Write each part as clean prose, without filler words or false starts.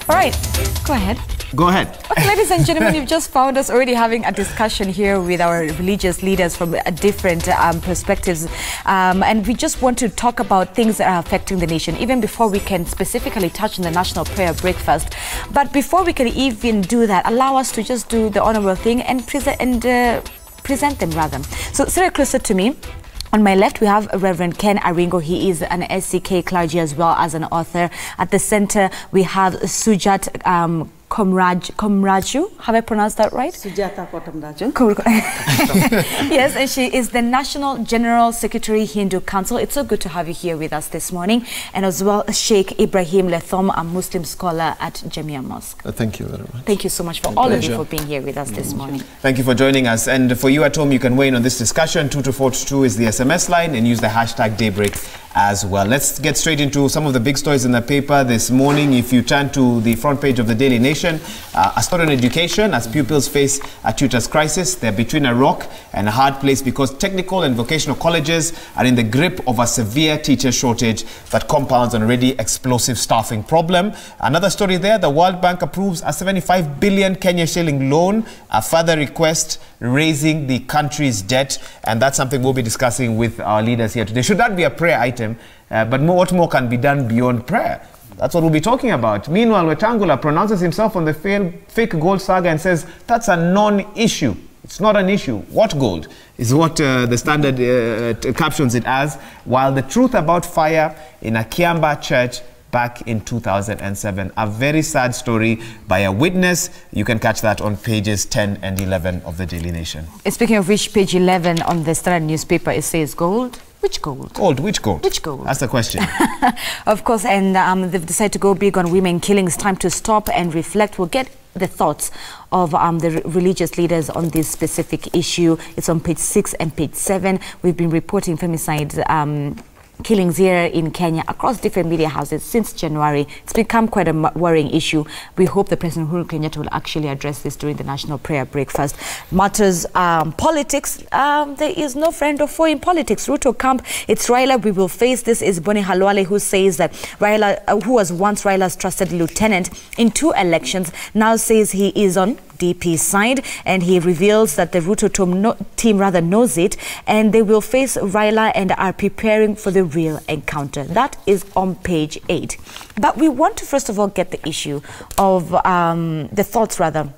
All right, go ahead. Go ahead. Okay, ladies and gentlemen, you've just found us already having a discussion here with our religious leaders from different perspectives. And we just want to talk about things that are affecting the nation, even before we can specifically touch on the National Prayer Breakfast. But before we can even do that, allow us to just do the honorable thing and present them rather. So sit closer to me. On my left, we have Reverend Ken Aringo. He is an SCK clergy as well as an author. At the center, we have Sujat Komraju. Have I pronounced that right? Sujata Komraju. Yes, and she is the National General Secretary, Hindu Council. It's so good to have you here with us this morning. And as well, Sheikh Ibrahim Lethom, a Muslim scholar at Jamia Mosque. Thank you very much. Thank you so much for all of you for being here with us this morning. Thank you for joining us. And for you at home, you can weigh in on this discussion. 22422 is the SMS line, and use the hashtag Daybreak as well. Let's get straight into some of the big stories in the paper this morning. If you turn to the front page of the Daily Nation, a story on education as pupils face a tutors crisis. They're between a rock and a hard place because technical and vocational colleges are in the grip of a severe teacher shortage that compounds an already explosive staffing problem. Another story there, the World Bank approves a 75 billion Kenya shilling loan, a further request raising the country's debt, and that's something we'll be discussing with our leaders here today. Should that be a prayer item? But what more can be done beyond prayer? That's what we'll be talking about. Meanwhile, Wetangula pronounces himself on the fake gold saga and says that's a non-issue. It's not an issue. What gold is what the Standard captions it as, while the truth about fire in a Kiamba church back in 2007. A very sad story by a witness. You can catch that on pages 10 and 11 of the Daily Nation. Speaking of which, page 11 on the Standard newspaper, it says gold. Which gold? Gold, which gold? Which gold? That's the question. Of course, and they've decided to go big on women killing. It's time to stop and reflect. We'll get the thoughts of the religious leaders on this specific issue. It's on page 6 and page 7. We've been reporting femicide killings here in Kenya across different media houses since January. It's become quite a worrying issue. We hope the President Uhuru Kenyatta will actually address this during the National Prayer Breakfast. Matters politics. There is no friend or foe in politics. Ruto camp, it's Raila. We will face this. Is Boni Halwale, who says that Raila, who was once Raila's trusted lieutenant in 2 elections, now says he is on DP's side, and he reveals that the Ruto team rather knows it, and they will face Raila and are preparing for the real encounter. That is on page 8. But we want to first of all get the issue of the thoughts rather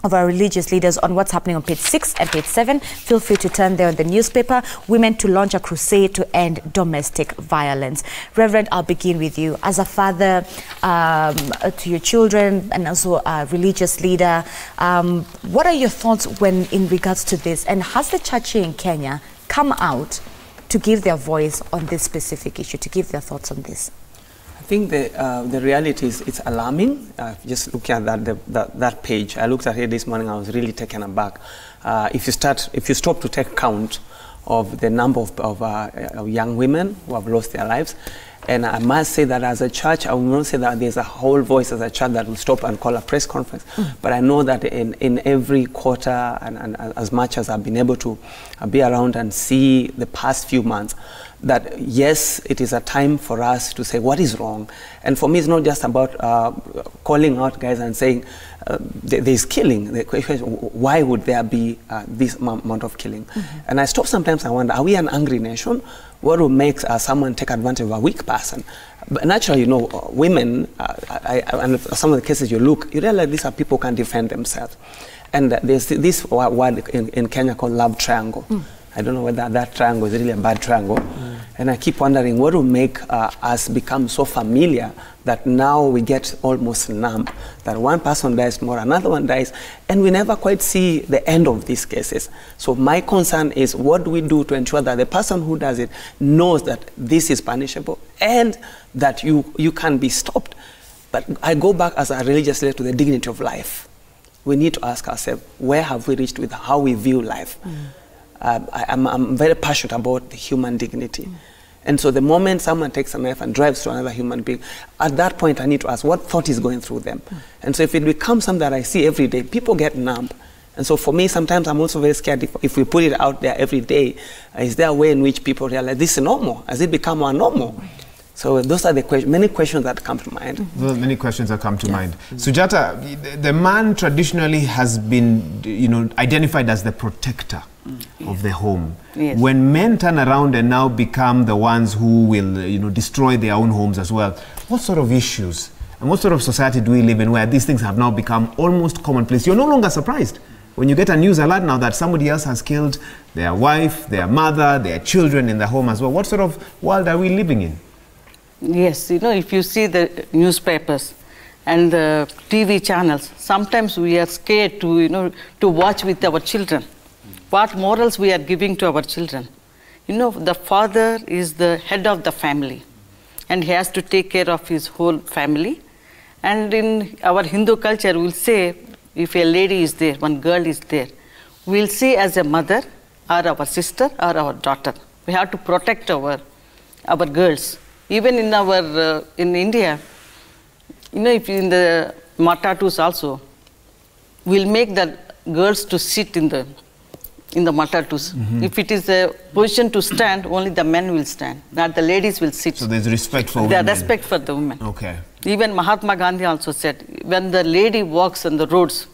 of our religious leaders on what's happening on page 6 and page 7. Feel free to turn there on the newspaper. Women to launch a crusade to end domestic violence. Reverend, I'll begin with you. As a father to your children and also a religious leader, what are your thoughts when in regards to this? And has the church here in Kenya come out to give their voice on this specific issue, to give their thoughts on this? I think the reality is it's alarming. Just looking at that page, I looked at it this morning. I was really taken aback. If you stop to take count of the number of young women who have lost their lives, and I must say that as a church, I will not say that there's a whole voice as a church that will stop and call a press conference. But I know that in every quarter, and as much as I've been able to be around and see the past few months, that yes, it is a time for us to say what is wrong. And for me, it's not just about calling out guys and saying there's killing. The question is, why would there be this amount of killing? And I stop sometimes, I wonder, are we an angry nation? What will make someone take advantage of a weak person? But naturally, you know, women, and some of the cases you realize these are people who can defend themselves. And there's this word in Kenya called love triangle. I don't know whether that triangle is really a bad triangle. And I keep wondering what will make us become so familiar that now we get almost numb, that one person dies tomorrow, another one dies, and we never quite see the end of these cases. So my concern is, what do we do to ensure that the person who does it knows that this is punishable and that you can be stopped? But I go back as a religious leader to the dignity of life. We need to ask ourselves, where have we reached with how we view life? I'm very passionate about the human dignity. And so the moment someone takes a knife and drives to another human being, at that point I need to ask what thought is going through them. And so if it becomes something that I see every day, people get numb. And so for me, sometimes I'm also very scared if we put it out there every day, is there a way in which people realize this is normal? Has it become our normal? So those are the many questions that come to mind. Well, many questions that come to mind. Sujata, the man traditionally has been, identified as the protector of the home. Yes. When men turn around and now become the ones who will, destroy their own homes as well, what sort of issues and what sort of society do we live in where these things have now become almost commonplace? You're no longer surprised when you get a news alert now that somebody else has killed their wife, their mother, their children in the home as well. What sort of world are we living in? Yes, if you see the newspapers and the TV channels, sometimes we are scared to, to watch with our children. What morals we are giving to our children. The father is the head of the family and he has to take care of his whole family. And in our Hindu culture, we'll say, if a lady is there, one girl is there, we'll say as a mother or our sister or our daughter. We have to protect our girls. Even in our, in India, if in the matatus also, we'll make the girls to sit in the matatus. If it is a position to stand, only the men will stand, not the ladies will sit. So there's respect for women. There's respect for the women. Okay. Even Mahatma Gandhi also said, when the lady walks on the roads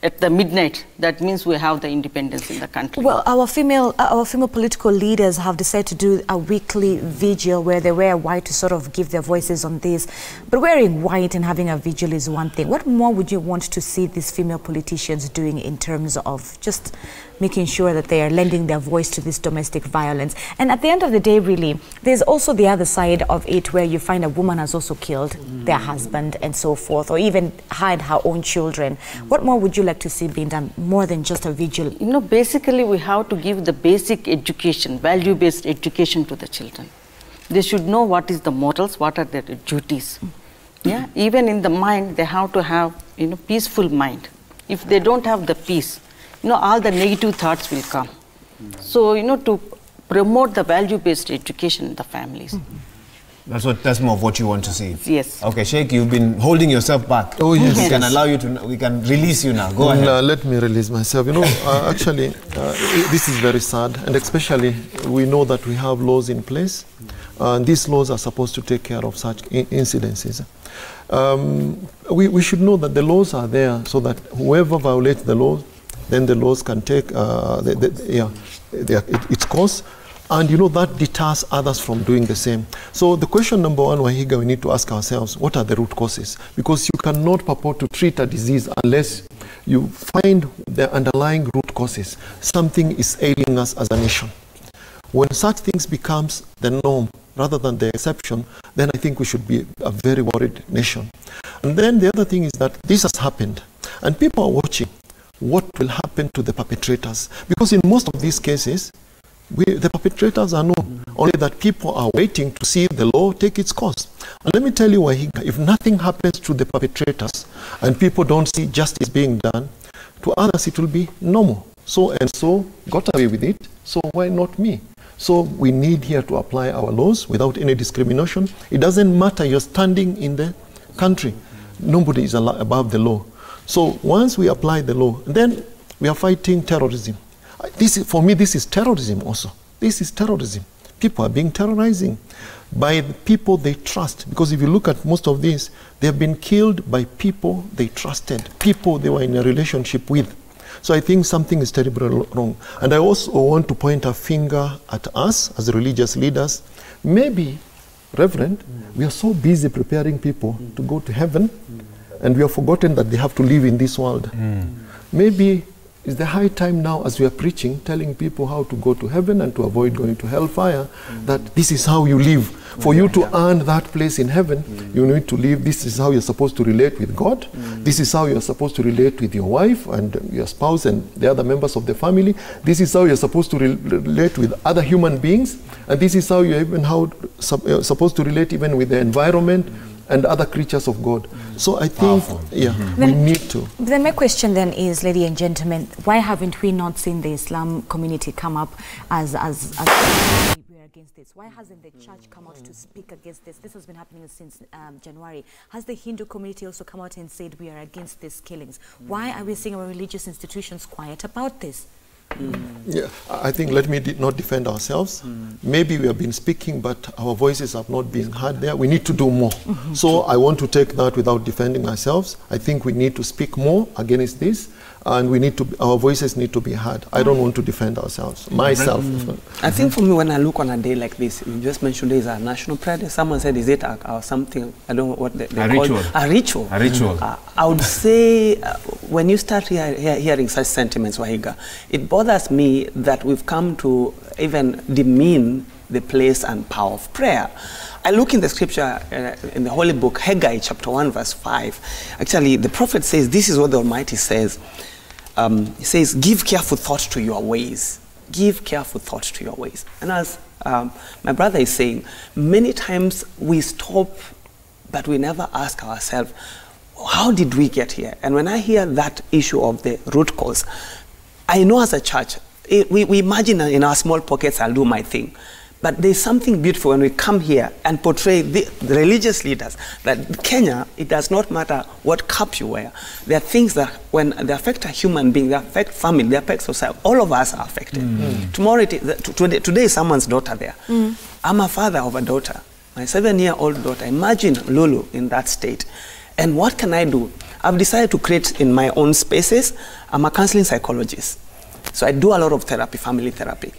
at the midnight, that means we have the independence in the country. Well, our female political leaders have decided to do a weekly vigil where they wear white to sort of give their voices on this. But wearing white and having a vigil is one thing. What more would you want to see these female politicians doing in terms of just making sure that they are lending their voice to this domestic violence? And at the end of the day, really, there's also the other side of it where you find a woman has also killed their husband and so forth, or even had her own children. What more would you like to see being done, more than just a vigil? Basically we have to give the basic education, value-based education to the children. They should know what is the morals, what are their duties. Yeah, even in the mind, they have to have, peaceful mind. If they don't have the peace, all the negative thoughts will come. So, to promote the value-based education in the families. That's more of what you want to see. Yes. Okay, Sheikh, you've been holding yourself back. Oh, yes. We can allow you to, we can release you now. Go ahead. Let me release myself. Actually, this is very sad, and especially we know that we have laws in place, and these laws are supposed to take care of such incidences. We should know that the laws are there so that whoever violates the law, then the laws can take its course. And that deters others from doing the same. So the question number one, Wahiga, we need to ask ourselves, what are the root causes? Because you cannot purport to treat a disease unless you find the underlying root causes. Something is ailing us as a nation. When such things becomes the norm rather than the exception, then I think we should be a very worried nation. And then the other thing is that this has happened, and people are watching what will happen to the perpetrators. Because in most of these cases, the perpetrators are known, only that people are waiting to see the law take its course. And let me tell you, Wahiga, if nothing happens to the perpetrators and people don't see justice being done, to others it will be normal. So and so got away with it, so why not me? So we need here to apply our laws without any discrimination. It doesn't matter your standing in the country. Nobody is above the law. So once we apply the law, then we are fighting terrorism. For me, this is terrorism also. This is terrorism. People are being terrorizing by the people they trust. Because if you look at most of these, they have been killed by people they trusted, people they were in a relationship with. So I think something is terribly wrong. And I also want to point a finger at us as religious leaders. Maybe, Reverend, we are so busy preparing people to go to heaven, and we have forgotten that they have to live in this world. Maybe it's the high time now, as we are preaching, telling people how to go to heaven and to avoid going to hellfire, that this is how you live. For you to earn that place in heaven, you need to live. This is how you're supposed to relate with God. This is how you're supposed to relate with your wife and your spouse and the other members of the family. This is how you're supposed to relate with other human beings. And this is how you're even supposed to relate even with the environment and other creatures of God. So I think, we need to. Then my question then is, ladies and gentlemen, why haven't we not seen the Islam community come up as we're against this? Why hasn't the church come out to speak against this? This has been happening since January. Has the Hindu community also come out and said we are against these killings? Why are we seeing our religious institutions quiet about this? Yeah, I think let me not defend ourselves. Maybe we have been speaking, but our voices have not been heard there. We need to do more. So I want to take that without defending ourselves. I think we need to speak more against this, and we need to, our voices need to be heard. I don't want to defend ourselves, myself. I think for me, when I look on a day like this, you just mentioned there is a national prayer day. Someone said, is it or something? I don't know what they call ritual. A ritual. A ritual. I would say when you start hearing such sentiments, Wahiga, it bothers me that we've come to even demean the place and power of prayer. I look in the scripture, in the holy book, Haggai chapter 1 verse 5. Actually, the prophet says, this is what the Almighty says. He says, give careful thought to your ways. Give careful thought to your ways. And as my brother is saying, many times we stop, but we never ask ourselves, how did we get here? And when I hear that issue of the root cause, I know as a church, we imagine in our small pockets, I'll do my thing. But there's something beautiful when we come here and portray the religious leaders that Kenya, it does not matter what cap you wear. There are things that when they affect a human being, they affect family, they affect society, all of us are affected. Tomorrow, today is someone's daughter there. I'm a father of a daughter, my 7-year-old daughter. Imagine Lulu in that state. And what can I do? I've decided to create in my own spaces. I'm a counseling psychologist. So I do a lot of therapy, family therapy.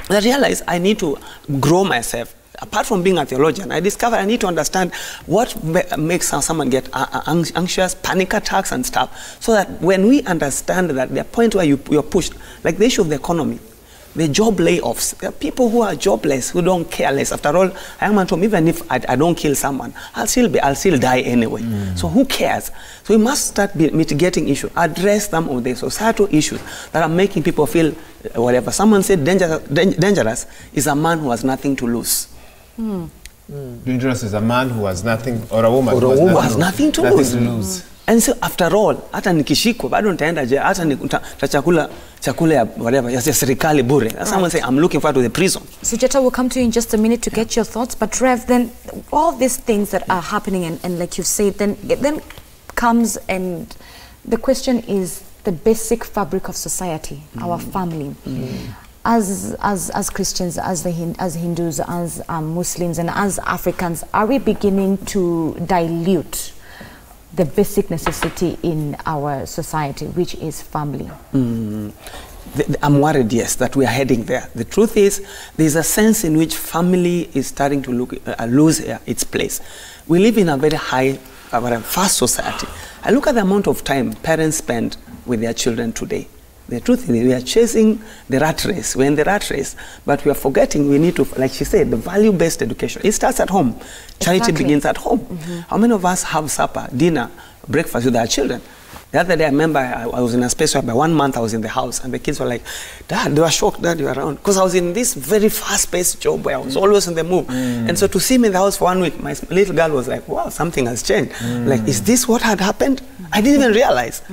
I realized I need to grow myself. Apart from being a theologian, I discovered I need to understand what makes someone get anxious, panic attacks and stuff. So that when we understand that the point where you're pushed, like the issue of the economy, the job layoffs, there are people who are jobless, who don't care less. After all, I am at home, even if I don't kill someone, I'll still die anyway. So who cares? So we must start mitigating issues, address some of the societal issues that are making people feel whatever. Someone said dangerous is a man who has nothing to lose. Dangerous is a man who has nothing, or a woman who has nothing to lose. And so after all, hata nikishikwa bado nitaenda je, hata nitachakula chakula ya whatever, ya serikali bure. Someone say I'm looking forward to the prison. Sujata, will come to you in just a minute to get your thoughts, but Rev, then all these things that are happening and like you say, then comes, and the question is the basic fabric of society, our family. As Christians, as Hindus, as Muslims, and as Africans, are we beginning to dilute the basic necessity in our society, which is family? I'm worried, yes, that we are heading there. The truth is, there's a sense in which family is starting to lose its place. We live in a very fast society. I look at the amount of time parents spend with their children today. The truth is, we are chasing the rat race. We're in the rat race, but we are forgetting we need to, like she said, the value-based education. It starts at home. Charity begins at home. How many of us have supper, dinner, breakfast with our children? The other day, I remember I was in a space where by 1 month I was in the house, and the kids were like, Dad, they were shocked that you were around. Because I was in this very fast-paced job where I was always in the move. And so to see me in the house for 1 week, my little girl was like, wow, something has changed. Like, is this what had happened? I didn't even realize.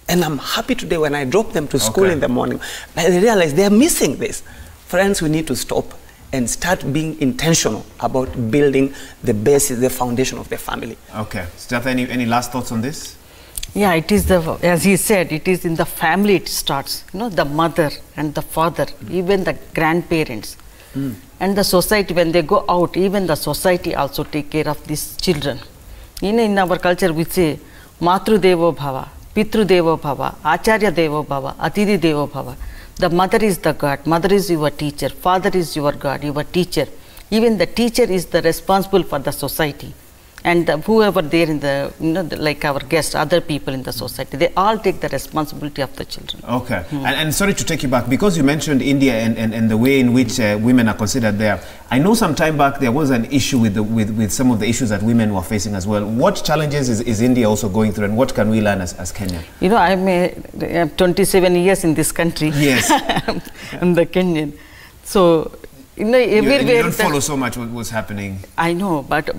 And I'm happy today when I drop them to school in the morning, I realize they're missing this. Friends, we need to stop and start being intentional about building the basis, the foundation of the family. Okay. Sujata, any last thoughts on this? Yeah, it is as he said, it is in the family it starts. You know, the mother and the father, even the grandparents. And the society, when they go out, even the society also take care of these children. In our culture, we say, Matru Devo Bhava, Pitru Devo Bhava, Acharya Devo Bhava, Atidhi Devo Bhava. The mother is the God, mother is your teacher, father is your God, your teacher. Even the teacher is the responsible for the society. And whoever there in the, like our guests, other people in the society, they all take the responsibility of the children. Okay. And sorry to take you back, because you mentioned India and the way in which women are considered there. I know some time back there was an issue with some of the issues that women were facing as well. What challenges is India also going through, and what can we learn as Kenya? You know, I'm 27 years in this country. Yes. I'm the Kenyan. So, everywhere you don't follow so much what was happening. I know, but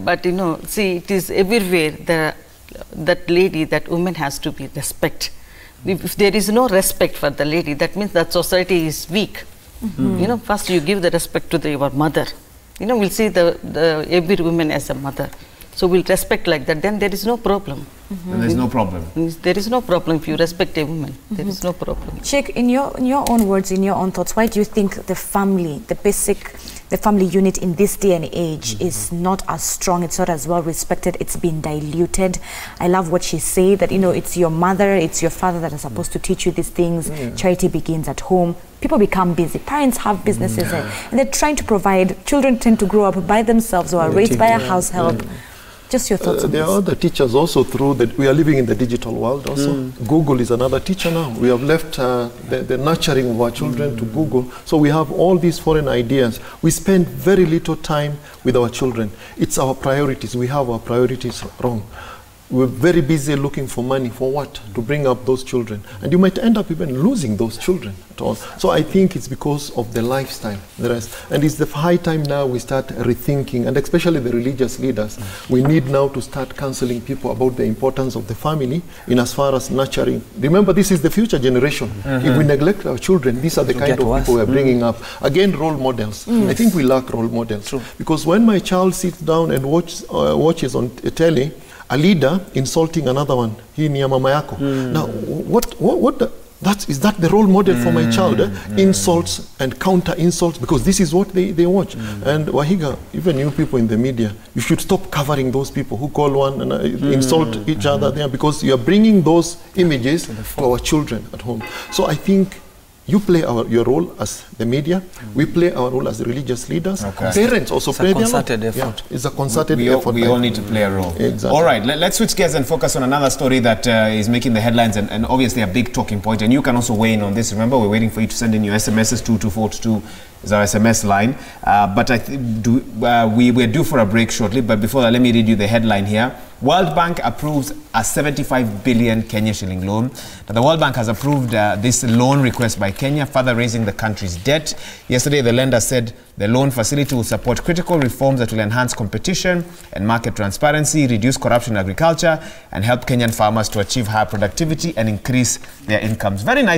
see, it is everywhere. That lady, that woman has to be respect. If there is no respect for the lady, that means that society is weak. First you give the respect to your mother. We'll see every woman as a mother. So we'll respect like that. Then there is no problem. And there's no problem. There is no problem if you respect a woman. There is no problem. Sheikh, in your own words, in your own thoughts, why do you think the family, the family unit in this day and age is not as strong, it's not as well respected, it's been diluted? I love what she said, that, you know, it's your mother, it's your father that are supposed to teach you these things. Charity begins at home. People become busy. Parents have businesses and they're trying to provide. Children tend to grow up by themselves or are raised by a household. Just your thoughts on there this. are other teachers also through that. We are living in the digital world also. Google is another teacher now. We have left the nurturing of our children to Google. So we have all these foreign ideas. We spend very little time with our children. It's our priorities. We have our priorities wrong. We're very busy looking for money. For what? To bring up those children. And you might end up even losing those children at all. So I think it's because of the lifestyle. And it's the high time now we start rethinking, and especially the religious leaders. We need now to start counseling people about the importance of the family in as far as nurturing. Remember, this is the future generation. If we neglect our children, these are the kind of people we're bringing up. Again, role models. I think we lack role models. Because when my child sits down and watches on telly, a leader insulting another one, hii ni ya mama yako. Now, is that the role model for my child? Insults and counter insults, because this is what they watch. And Wahiga, even you people in the media, you should stop covering those people who call one and insult each other there, because you are bringing those images to our children at home. So I think you play your role as the media. We play our role as the religious leaders. Parents also play their role. It's a concerted effort. We all need to play a role. Exactly. All right, let's switch gears and focus on another story that is making the headlines and obviously a big talking point. And you can also weigh in on this. Remember, we're waiting for you to send in your SMSs. 22422 is our SMS line. But we're due for a break shortly. But before that, let me read you the headline here. World Bank approves a 75 billion Kenya shilling loan. Now, the World Bank has approved this loan request by Kenya, further raising the country's debt. Yesterday, the lender said the loan facility will support critical reforms that will enhance competition and market transparency, reduce corruption in agriculture, and help Kenyan farmers to achieve higher productivity and increase their incomes. Very nice.